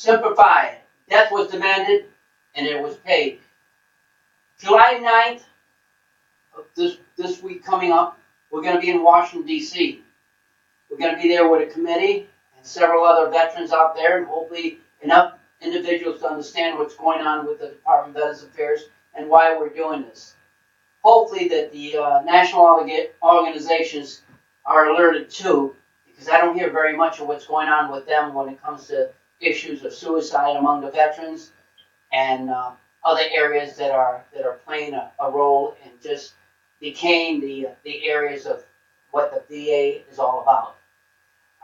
Semper Fi. Death was demanded, and it was paid. July 9th of this week coming up, we're going to be in Washington, D.C. We're going to be there with a committee and several other veterans out there, and hopefully enough individuals to understand what's going on with the Department of Veterans Affairs and why we're doing this. Hopefully that the national organizations are alerted too, because I don't hear very much of what's going on with them when it comes to issues of suicide among the veterans and other areas that are playing a role in just decaying the areas of what the VA is all about.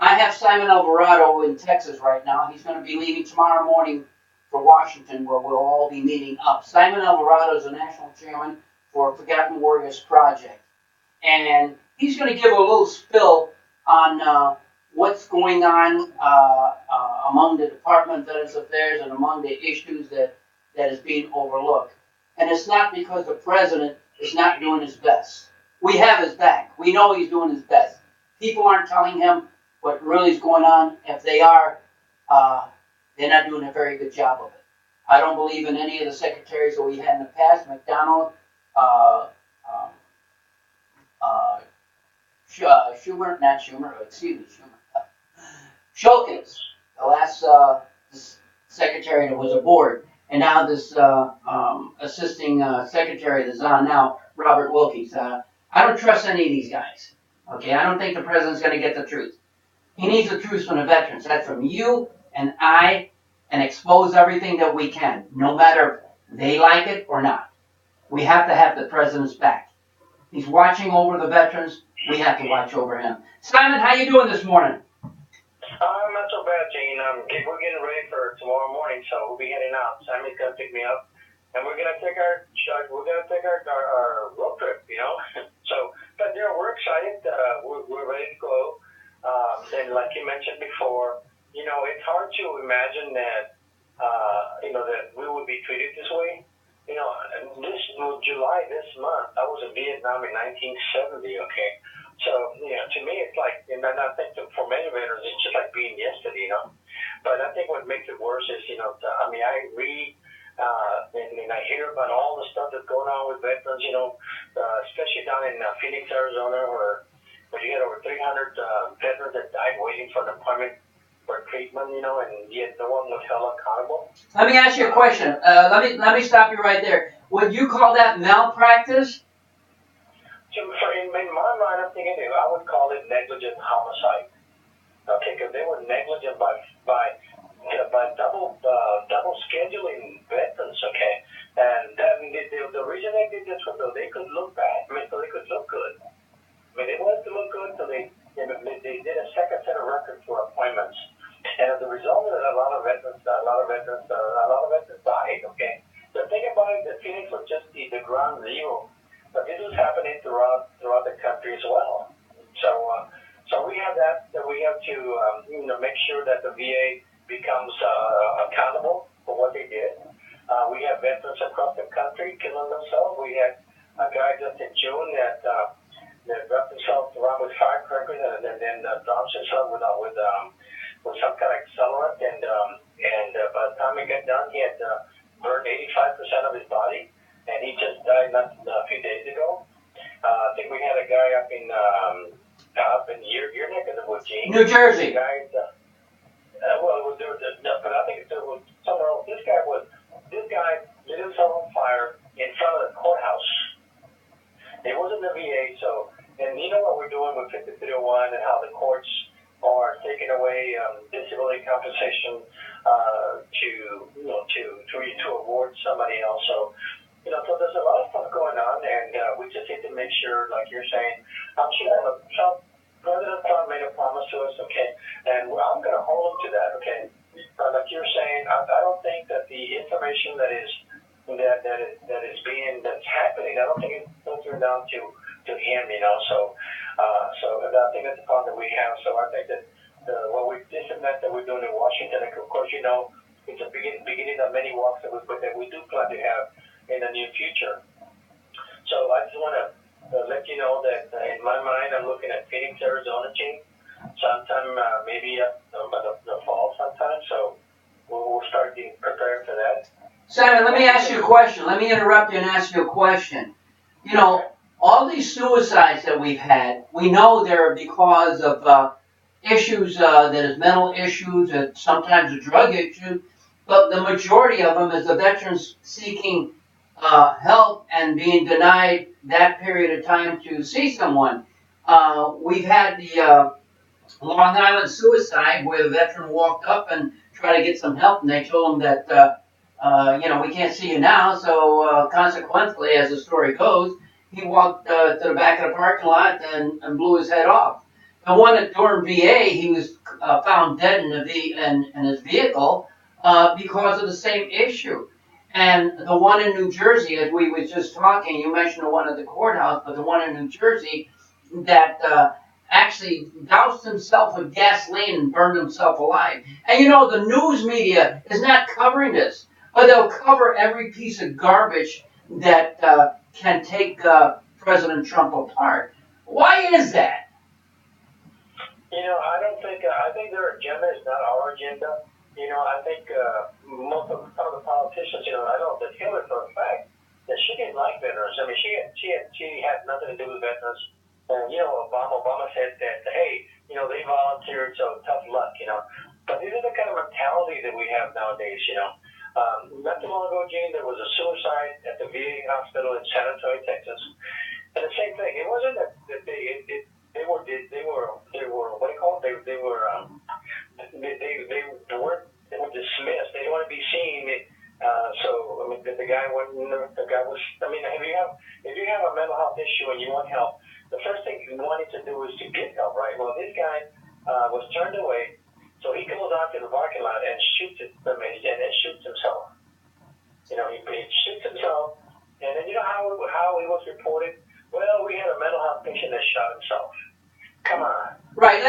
I have Simon Alvarado in Texas right now. He's going to be leaving tomorrow morning for Washington, where we'll all be meeting up. Simon Alvarado is the national chairman for Forgotten Warriors Project, and he's going to give a little spill on what's going on among the Department of Veterans Affairs and among the issues that is being overlooked. And it's not because the president is not doing his best. We have his back. We know he's doing his best. People aren't telling him what really is going on. If they are, they're not doing a very good job of it. I don't believe in any of the secretaries that we had in the past. McDonald, Shulkins, the last secretary that was aboard, and now this assisting secretary that's on now, Robert Wilkes. I don't trust any of these guys. Okay, I don't think the president's going to get the truth. He needs the truth from the veterans. That's from you and I, and expose everything that we can, no matter if they like it or not. We have to have the president's back. He's watching over the veterans. We have to watch over him. Simon, how you doing this morning? Not so bad, Gene. We're getting ready for tomorrow morning, so we'll be heading out. Sammy's gonna pick me up, and we're gonna take our road trip. So, but we're excited. We're ready to go. And like you mentioned before, it's hard to imagine that that we would be treated this way. This July this month, I was in Vietnam in 1970. Okay. So, to me, it's like, and I think that for many veterans, it's just like being yesterday, But I think what makes it worse is, I read and I hear about all the stuff that's going on with veterans, especially down in Phoenix, Arizona, where you had over 300 veterans that died waiting for an appointment for treatment, and yet no one was held accountable. Let me ask you a question. Let me stop you right there. Would you call that malpractice? So in my mind, I'm thinking I would call it negligent homicide. Okay, because they were negligent by double scheduling veterans. Okay, and the reason they did this was so they could look bad. So they could look good. They wanted to look good, so they did a second set of records for appointments. And as a result of it, a lot of veterans died. Okay, so think about it. The Phoenix was just the ground zero. But this is happening throughout the country as well. So we have we have to make sure that the VA becomes accountable for what they did. We have veterans across the country killing themselves. We had a guy just in June that wrapped himself around with firecrackers and then drops himself with some kind of accelerant. And by the time he got done, he had burned 85% of his body. And he just died not a few days ago. I think we had a guy up in your neck of the woods, Gene. New Jersey. Guy, but I think it was somewhere else. This guy lit himself on fire in front of the courthouse. It wasn't the VA, and you know what we're doing with 5301 and how the courts are taking away disability compensation to award somebody else. So there's a lot of stuff going on, and we just need to make sure, like you're saying, I'm sure President Trump made a promise to us, okay, and I'm going to hold him to that, okay. Like you're saying, I don't think that the information that's happening, I don't think it's filtered down to him, So I think that's the problem that we have. So I think that this event that we're doing in Washington, of course, it's a beginning of many walks that we do plan to have in the near future. So I just want to let you know that in my mind, I'm looking at Phoenix, Arizona, Gene, sometime maybe the fall sometime. So we'll Simon, let me ask you a question. Let me interrupt you and ask you a question. You know, all these suicides that we've had, we know they're because of issues that is mental issues, and sometimes a drug issue, but the majority of them is the veterans seeking help and being denied that period of time to see someone. We've had the Long Island suicide where the veteran walked up and tried to get some help, and they told him that, we can't see you now, so consequently, as the story goes, he walked to the back of the parking lot and blew his head off. The one at Durham VA, he was found dead in his vehicle because of the same issue. And the one in New Jersey, as we were just talking, you mentioned the one at the courthouse, but the one in New Jersey that actually doused himself with gasoline and burned himself alive. And the news media is not covering this, but they'll cover every piece of garbage that can take President Trump apart. Why is that? I think their agenda is not our agenda. I think most of some of the politicians, I know that Hillary for a fact that she didn't like veterans. I mean, she had nothing to do with veterans. And Obama said that, hey, they volunteered, so tough luck. But these are the kind of mentality that we have nowadays. Not too long ago, Gene, there was a suicide at the VA hospital in San Antonio, Texas, and the same thing. It wasn't that they were what do you call it? They were dismissed. They didn't want to be seen. So I mean, the guy was. I mean, if you have a mental health issue and you want help, the first thing you wanted to do is to get help, right? Well, this guy was turned away, so he goes out to the parking lot and shoots himself. He shoots himself, and then how he was reported. Well, we had a mental health patient that shot himself. Come on. Right.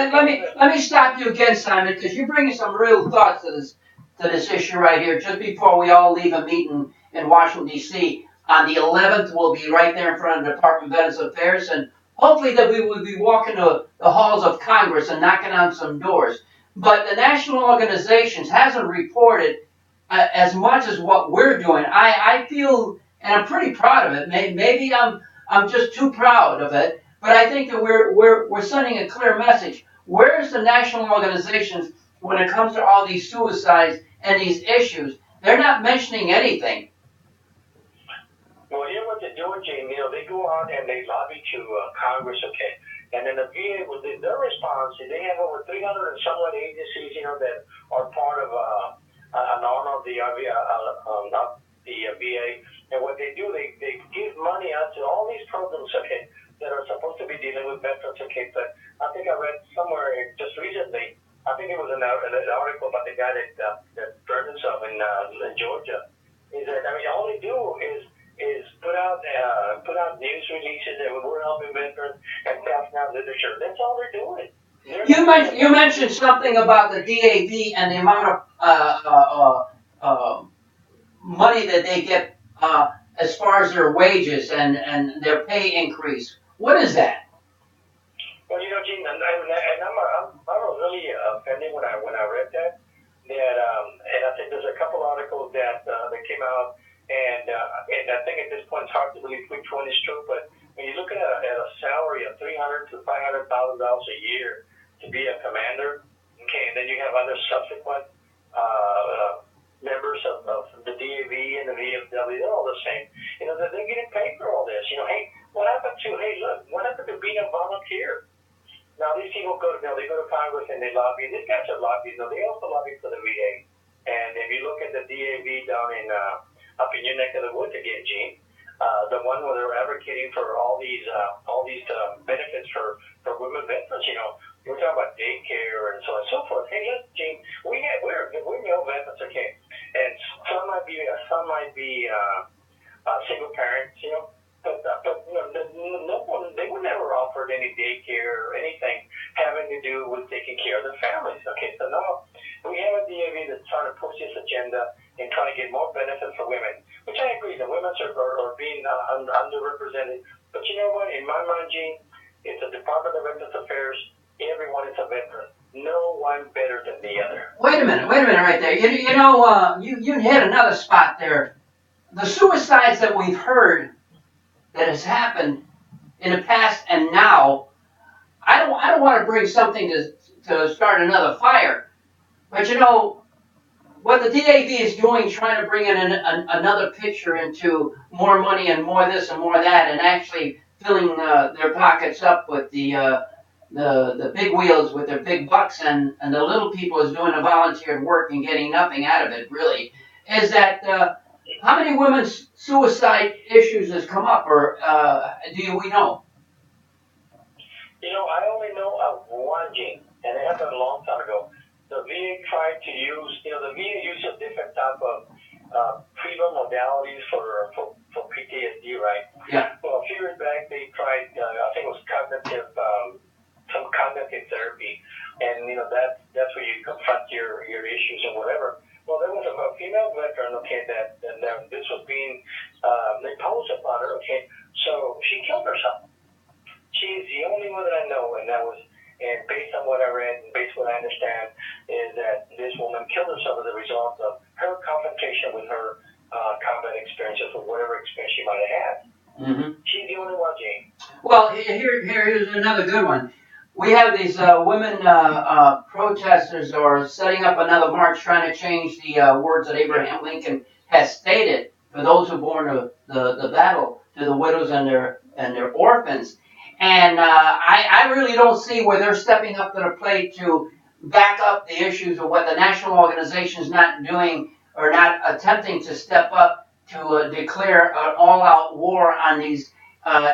Let me stop you again, Simon, because you're bringing some real thoughts to this issue right here. Just before we all leave a meeting in Washington D.C. on the 11th, we'll be right there in front of the Department of Veterans Affairs, and hopefully that we will be walking to the halls of Congress and knocking on some doors. But the national organizations hasn't reported as much as what we're doing. I feel, and I'm pretty proud of it. Maybe I'm just too proud of it. But I think that we're sending a clear message. Where's the national organizations when it comes to all these suicides and these issues? They're not mentioning anything. Well, here's what they're doing, Jane. They go out and they lobby to Congress, okay? And then the VA, with their response, they have over 300 and somewhat agencies, that are part of an arm of the VA. And what they do, they give money out to all these programs, okay, that are supposed to be dealing with veterans, okay? But I think I read somewhere just recently, I think it was an article about the guy that burned himself in Georgia. Is that, all they do is put out news releases that we're helping veterans and passing out literature. That's all they're doing. You mentioned something about the DAV and the amount of money that they get as far as their wages and their pay increase. What is that? Well, Gene, I was really offended when I read that. And I think there's a couple articles that came out. And I think at this point it's hard to believe which one is true, but when you look at a salary of $300,000 to $500,000 a year to be a commander, okay, and then you have other subsequent members of the DAV and the VFW, they're all the same. They're getting paid for all this. Hey, what happened to being a volunteer? Now these people go to Congress and they lobby. These guys are lobbies. They also lobby for the VA. And if you look at the DAV down in up in your neck of the woods again, Gene, the one where they're advocating for all these benefits for women veterans. We're talking about daycare and so on and so forth. Hey, look, Gene, we're male veterans, okay, and some might be single parents, but they were never offered any daycare or anything having to do with taking care of their families. Okay, so now we have a DAV that's trying to push this agenda and trying to get more benefits for women, which I agree, the women are being underrepresented. But you know what? In my mind, Gene, it's the Department of Veterans Affairs. Everyone is a veteran. No one better than the other. Wait a minute right there. You hit another spot there the suicides that we've heard that has happened in the past and now, I don't want to bring something to start another fire. But you know, what the DAV is doing, trying to bring in another picture into more money and more this and more that, and actually filling their pockets up with the big wheels with their big bucks, and the little people is doing the volunteer work and getting nothing out of it, really, is that how many women's suicide issues has come up, or we know? I only know of one, Gene, and it happened a long time ago. The VA tried to use, the VA uses different type of treatment modalities for PTSD, right? Yeah. Well, a few years back, they tried, I think it was some cognitive therapy, and that's where you confront your issues and whatever. Well, there was a female veteran, okay, that this was being imposed upon her, okay, so she killed herself. She's the only one that I know, and based on what I read and based on what I understand, is that this woman killed herself as a result of her confrontation with her combat experiences or whatever experience she might have had. Mm-hmm. She's the only one, Jane. Well, here's another good one. We have these women protesters or setting up another march trying to change the words that Abraham Lincoln has stated for those who borne the battle to the widows and their orphans. And I really don't see where they're stepping up to the plate to back up the issues of what the national organization is not doing or not attempting to step up to declare an all-out war on these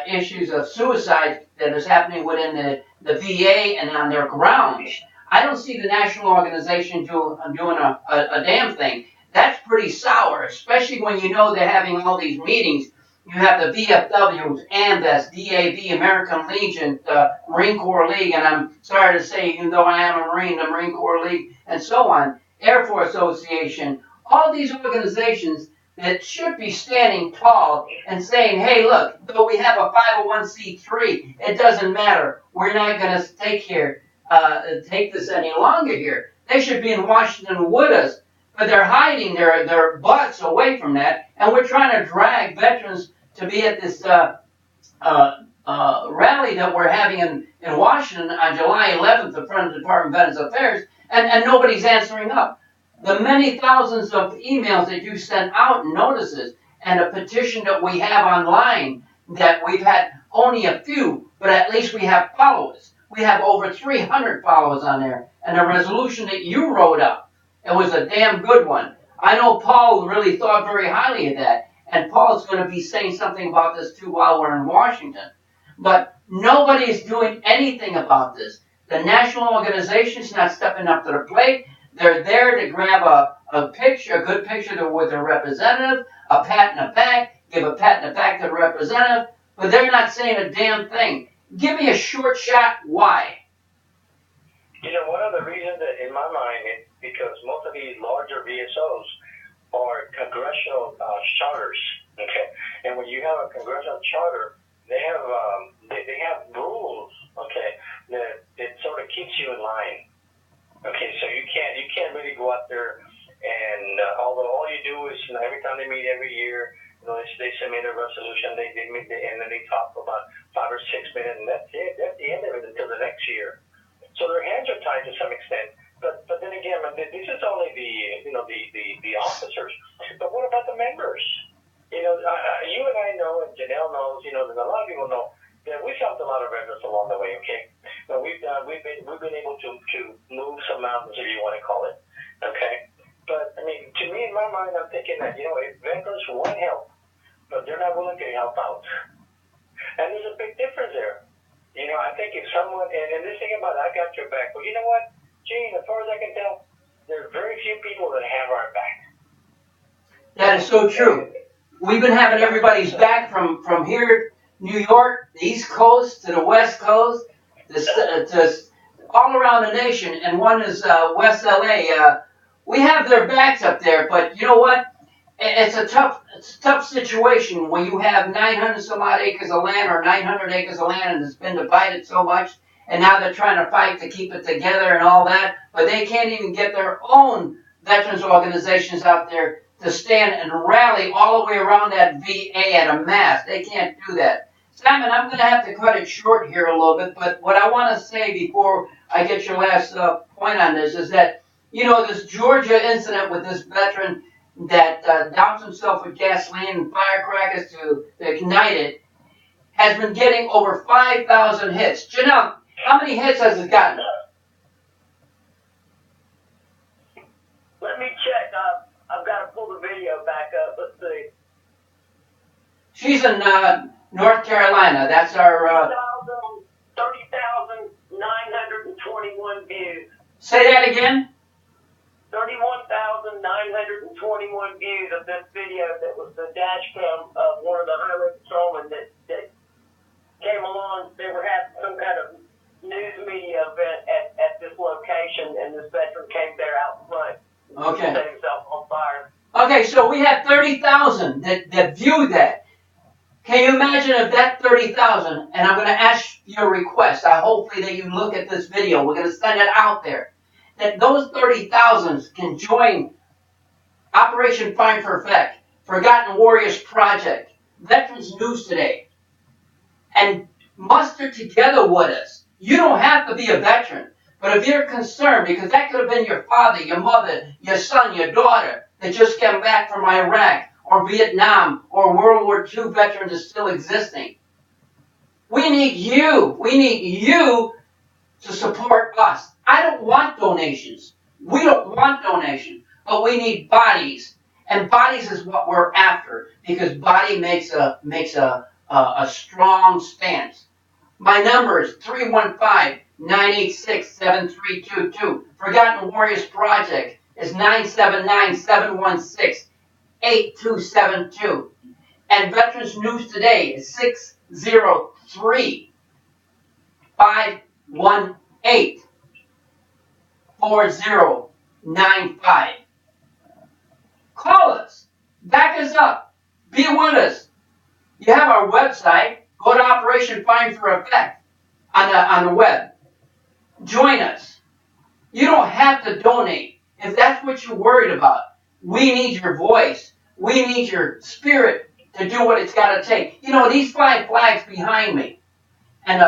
issues of suicide that is happening within the VA and on their grounds. I don't see the national organization doing a damn thing. That's pretty sour, especially when you know they're having all these meetings. You have the VFWs, AMVEST, DAV, American Legion, Marine Corps League, and I'm sorry to say, even though I am a Marine, the Marine Corps League, and so on, Air Force Association, all these organizations that should be standing tall and saying, hey, look, though we have a 501c3, it doesn't matter. We're not going to take this any longer here. They should be in Washington with us, but they're hiding their butts away from that, and we're trying to drag veterans to be at this rally that we're having in Washington on July 11th in front of the Department of Veterans Affairs, and nobody's answering up. The many thousands of emails that you sent out, notices, and a petition that we have online that we've had only a few, but at least we have followers. We have over 300 followers on there, and a resolution that you wrote up. It was a damn good one. I know Paul really thought very highly of that, and Paul's going to be saying something about this too while we're in Washington. But nobody is doing anything about this. The national organization's not stepping up to the plate. They're there to grab a picture, a good picture with their representative, a pat in the back, give a pat in the back to the representative, but they're not saying a damn thing. Give me a short shot why. One of the reasons that in my mind is because most of these larger VSOs are congressional charters, okay? And when you have a congressional charter, they have rules, okay, that it sort of keeps you in line. Okay, so you can't really go out there and although all you do is every time they meet every year, they submit a resolution, they meet and then they talk for about 5 or 6 minutes, and that's it. That's the end of it until the next year. So their hands are tied to some extent. But then again, this is only the officers. But what about the members? You and I know, and Janelle knows, and a lot of people know that we've helped a lot of veterans along the way. Okay, but we've been able to move some mountains, if you want to call it. Okay, but to me, in my mind, I'm thinking that if veterans want help, but they're not willing to help out, and there's a big difference there. I think if someone and this thing about I got your back, well, you know what, Gene, as far as I can tell, there are very few people that have our back. That is so true. We've been having everybody's back from here, New York, the East Coast to the West Coast, to all around the nation, and one is West LA. We have their backs up there, but you know what? It's a tough situation when you have 900 some odd acres of land or 900 acres of land and it's been divided so much, and now they're trying to fight to keep it together and all that, but they can't even get their own veterans organizations out there to stand and rally all the way around that VA at a mass. They can't do that. Simon, I'm going to have to cut it short here a little bit, but what I want to say before I get your last point on this is that, this Georgia incident with this veteran that doused himself with gasoline and firecrackers to ignite it has been getting over 5,000 hits. Janelle, how many hits has it gotten? Let me check. I've got to pull the video back up. Let's see. She's in North Carolina. That's our... 30,921 views. Say that again? 31,921 views of this video that was the dash cam of one of the highway patrolmen that came along. They were having some kind of news media event at this location, and this veteran came there out front. Okay. Set himself on fire. Okay, so we have 30,000 that viewed that. Can you imagine if that 30,000, and I'm going to ask you a request, hopefully that you look at this video, we're going to send it out there, that those 30,000 can join Operation Find for Effect, Forgotten Warriors Project, Veterans News Today, and muster together with us. You don't have to be a veteran, but if you're concerned, because that could have been your father, your mother, your son, your daughter that just came back from Iraq or Vietnam or World War II veterans is still existing. We need you. We need you to support us. I don't want donations. We don't want donations, but we need bodies. And bodies is what we're after, because body makes a strong stance. My number is 315-986-7322. Forgotten Warriors Project is 979-716-8272. And Veterans News Today is 603-518-4095. Call us. Back us up. Be with us. You have our website. Go to Operation Find for Effect on the web. Join us. You don't have to donate if that's what you're worried about. We need your voice. We need your spirit to do what it's got to take. These 5 flags behind me, and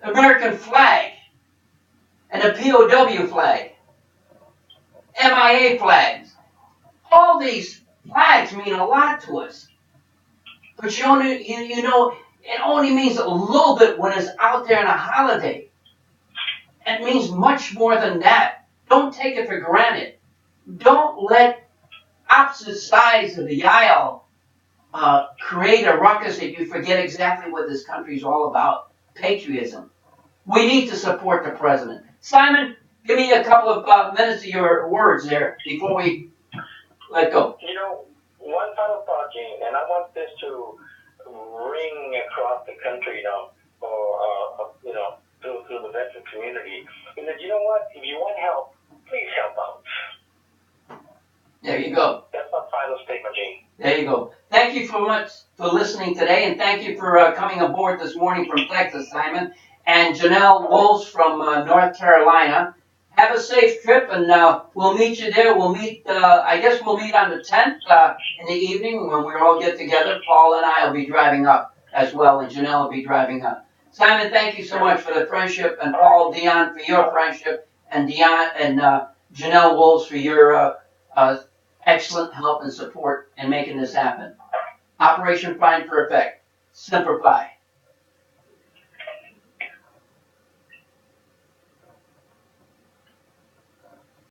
American flag, and a POW flag, MIA flags. All these flags mean a lot to us. But it only means a little bit when it's out there on a holiday. It means much more than that. Don't take it for granted. Don't let opposite sides of the aisle create a ruckus that you forget exactly what this country is all about. Patriotism. We need to support the president. Simon, give me a couple of minutes of your words there before we let go. One final thought, Gene, and I want this to ring across the country through the veteran community. And that, if you want help, please help out. There you go. That's my final statement, Gene. There you go. Thank you so much for listening today, and thank you for coming aboard this morning from Texas, Simon. And Janelle Wolves from North Carolina. Have a safe trip, and we'll meet you there. We'll meet, I guess we'll meet on the 10th in the evening when we all get together. Paul and I will be driving up as well, and Janelle will be driving up. Simon, thank you so much for the friendship, and Paul, Dion, for your friendship, and Janelle Wolves for your excellent help and support in making this happen. Operation Find for Effect. Simplify.